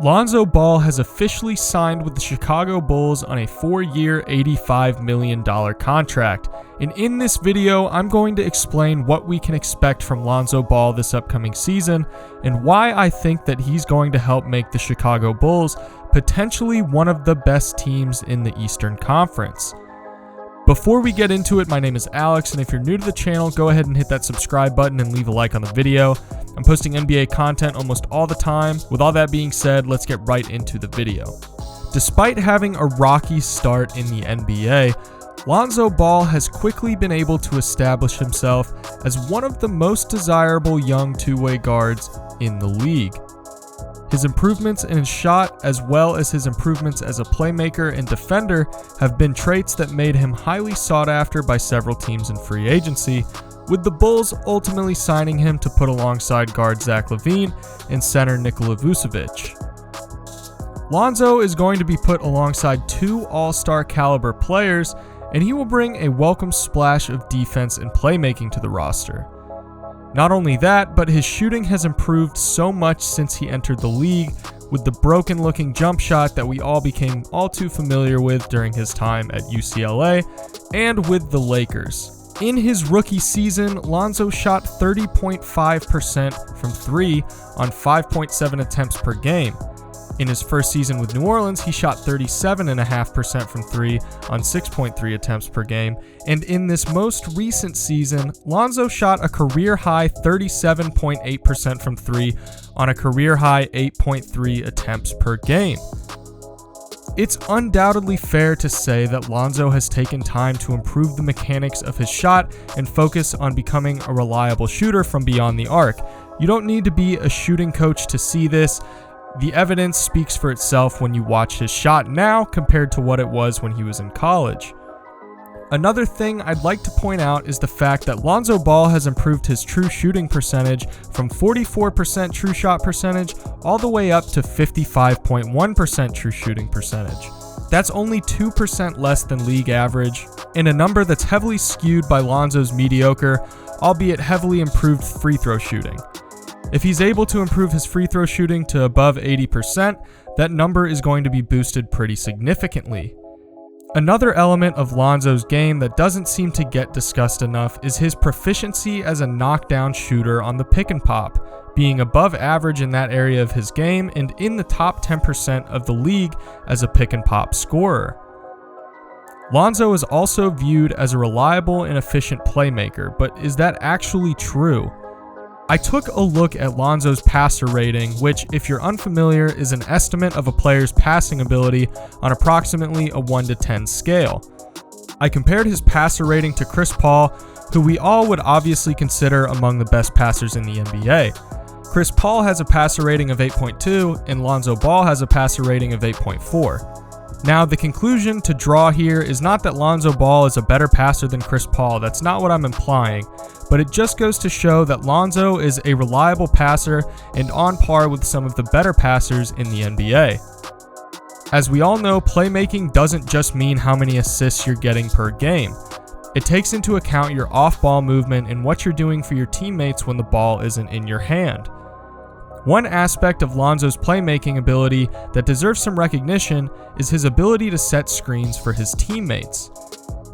Lonzo Ball has officially signed with the Chicago Bulls on a 4-year, $85 million contract. And in this video, I'm going to explain what we can expect from Lonzo Ball this upcoming season and why I think that he's going to help make the Chicago Bulls potentially one of the best teams in the Eastern Conference. Before we get into it, my name is Alex, and if you're new to the channel, go ahead and hit that subscribe button and leave a like on the video. I'm posting NBA content almost all the time. With all that being said, let's get right into the video. Despite having a rocky start in the NBA, Lonzo Ball has quickly been able to establish himself as one of the most desirable young two-way guards in the league. His improvements in his shot, as well as his improvements as a playmaker and defender, have been traits that made him highly sought after by several teams in free agency, with the Bulls ultimately signing him to put alongside guard Zach Lavine and center Nikola Vucevic. Lonzo is going to be put alongside two all-star caliber players, and he will bring a welcome splash of defense and playmaking to the roster. Not only that, but his shooting has improved so much since he entered the league, with the broken-looking jump shot that we all became all too familiar with during his time at UCLA and with the Lakers. In his rookie season, Lonzo shot 30.5% from 3 on 5.7 attempts per game. In his first season with New Orleans, he shot 37.5% from 3 on 6.3 attempts per game, and in this most recent season, Lonzo shot a career-high 37.8% from 3 on a career-high 8.3 attempts per game. It's undoubtedly fair to say that Lonzo has taken time to improve the mechanics of his shot and focus on becoming a reliable shooter from beyond the arc. You don't need to be a shooting coach to see this. The evidence speaks for itself when you watch his shot now compared to what it was when he was in college. Another thing I'd like to point out is the fact that Lonzo Ball has improved his true shooting percentage from 44% true shot percentage all the way up to 55.1% true shooting percentage. That's only 2% less than league average, and a number that's heavily skewed by Lonzo's mediocre, albeit heavily improved free throw shooting. If he's able to improve his free throw shooting to above 80%, that number is going to be boosted pretty significantly. Another element of Lonzo's game that doesn't seem to get discussed enough is his proficiency as a knockdown shooter on the pick and pop, being above average in that area of his game and in the top 10% of the league as a pick and pop scorer. Lonzo is also viewed as a reliable and efficient playmaker, but is that actually true? I took a look at Lonzo's passer rating, which, if you're unfamiliar, is an estimate of a player's passing ability on approximately a 1 to 10 scale. I compared his passer rating to Chris Paul, who we all would obviously consider among the best passers in the NBA. Chris Paul has a passer rating of 8.2, and Lonzo Ball has a passer rating of 8.4. Now, the conclusion to draw here is not that Lonzo Ball is a better passer than Chris Paul. That's not what I'm implying, but it just goes to show that Lonzo is a reliable passer and on par with some of the better passers in the NBA. As we all know, playmaking doesn't just mean how many assists you're getting per game. It takes into account your off-ball movement and what you're doing for your teammates when the ball isn't in your hand. One aspect of Lonzo's playmaking ability that deserves some recognition is his ability to set screens for his teammates.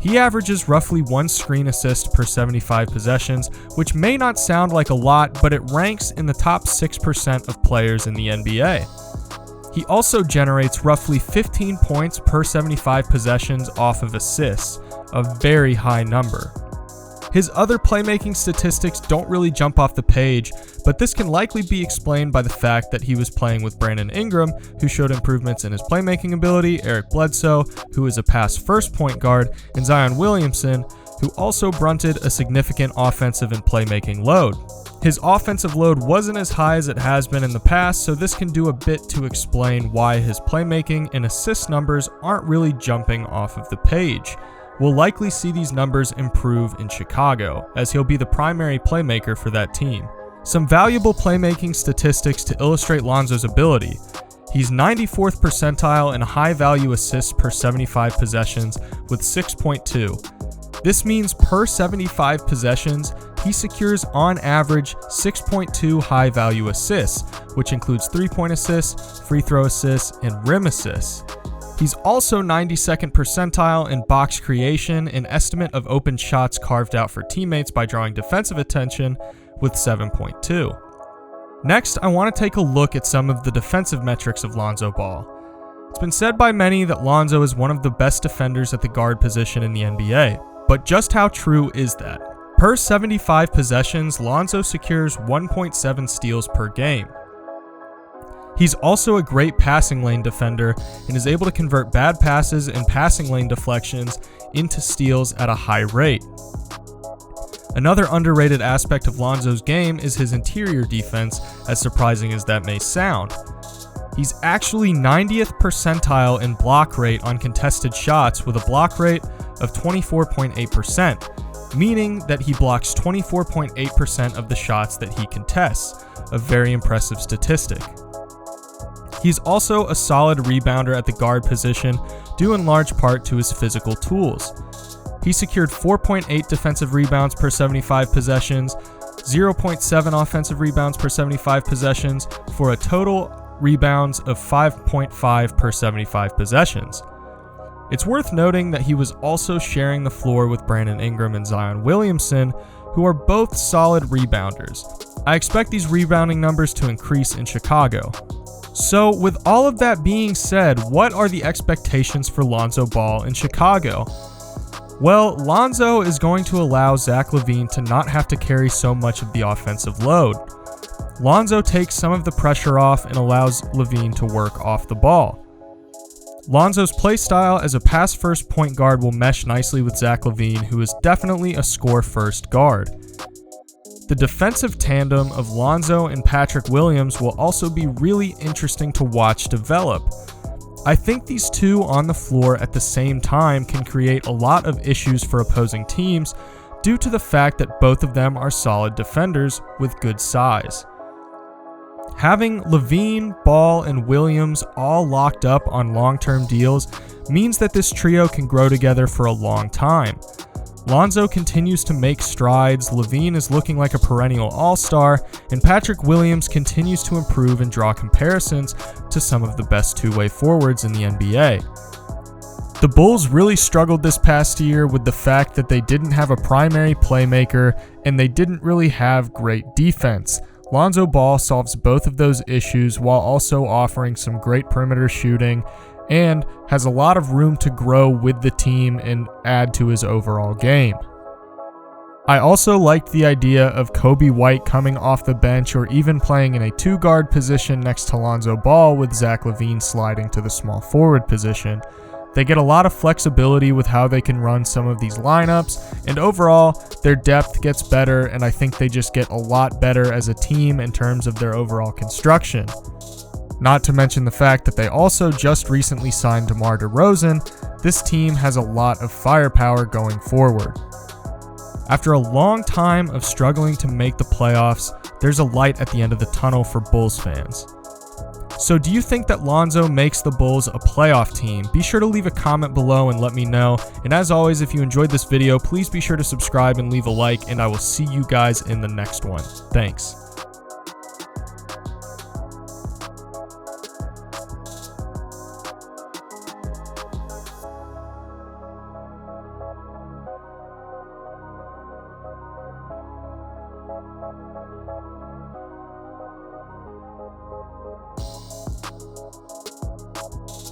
He averages roughly 1 screen assist per 75 possessions, which may not sound like a lot, but it ranks in the top 6% of players in the NBA. He also generates roughly 15 points per 75 possessions off of assists, a very high number. His other playmaking statistics don't really jump off the page, but this can likely be explained by the fact that he was playing with Brandon Ingram, who showed improvements in his playmaking ability, Eric Bledsoe, who is a pass-first point guard, and Zion Williamson, who also brunted a significant offensive and playmaking load. His offensive load wasn't as high as it has been in the past, so this can do a bit to explain why his playmaking and assist numbers aren't really jumping off of the page. We'll likely see these numbers improve in Chicago, as he'll be the primary playmaker for that team. Some valuable playmaking statistics to illustrate Lonzo's ability. He's 94th percentile in high-value assists per 75 possessions with 6.2. This means per 75 possessions, he secures on average 6.2 high-value assists, which includes 3-point assists, free throw assists, and rim assists. He's also 92nd percentile in box creation, an estimate of open shots carved out for teammates by drawing defensive attention, with 7.2. Next, I want to take a look at some of the defensive metrics of Lonzo Ball. It's been said by many that Lonzo is one of the best defenders at the guard position in the NBA, but just how true is that? Per 75 possessions, Lonzo secures 1.7 steals per game. He's also a great passing lane defender and is able to convert bad passes and passing lane deflections into steals at a high rate. Another underrated aspect of Lonzo's game is his interior defense, as surprising as that may sound. He's actually 90th percentile in block rate on contested shots with a block rate of 24.8%, meaning that he blocks 24.8% of the shots that he contests, a very impressive statistic. He's also a solid rebounder at the guard position, due in large part to his physical tools. He secured 4.8 defensive rebounds per 75 possessions, 0.7 offensive rebounds per 75 possessions, for a total rebounds of 5.5 per 75 possessions. It's worth noting that he was also sharing the floor with Brandon Ingram and Zion Williamson, who are both solid rebounders. I expect these rebounding numbers to increase in Chicago. So, with all of that being said, what are the expectations for Lonzo Ball in Chicago? Well, Lonzo is going to allow Zach Lavine to not have to carry so much of the offensive load. Lonzo takes some of the pressure off and allows Lavine to work off the ball. Lonzo's play style as a pass-first point guard will mesh nicely with Zach Lavine, who is definitely a score-first guard. The defensive tandem of Lonzo and Patrick Williams will also be really interesting to watch develop. I think these two on the floor at the same time can create a lot of issues for opposing teams due to the fact that both of them are solid defenders with good size. Having Lavine, Ball, and Williams all locked up on long-term deals means that this trio can grow together for a long time. Lonzo continues to make strides, Lavine is looking like a perennial all-star, and Patrick Williams continues to improve and draw comparisons to some of the best two-way forwards in the NBA. The Bulls really struggled this past year with the fact that they didn't have a primary playmaker and they didn't really have great defense. Lonzo Ball solves both of those issues while also offering some great perimeter shooting and has a lot of room to grow with the team and add to his overall game. I also liked the idea of Kobe White coming off the bench or even playing in a two-guard position next to Lonzo Ball with Zach Lavine sliding to the small forward position. They get a lot of flexibility with how they can run some of these lineups, and overall, their depth gets better, and I think they just get a lot better as a team in terms of their overall construction. Not to mention the fact that they also just recently signed DeMar DeRozan, this team has a lot of firepower going forward. After a long time of struggling to make the playoffs, there's a light at the end of the tunnel for Bulls fans. So do you think that Lonzo makes the Bulls a playoff team? Be sure to leave a comment below and let me know. And as always, if you enjoyed this video, please be sure to subscribe and leave a like, and I will see you guys in the next one. Thanks.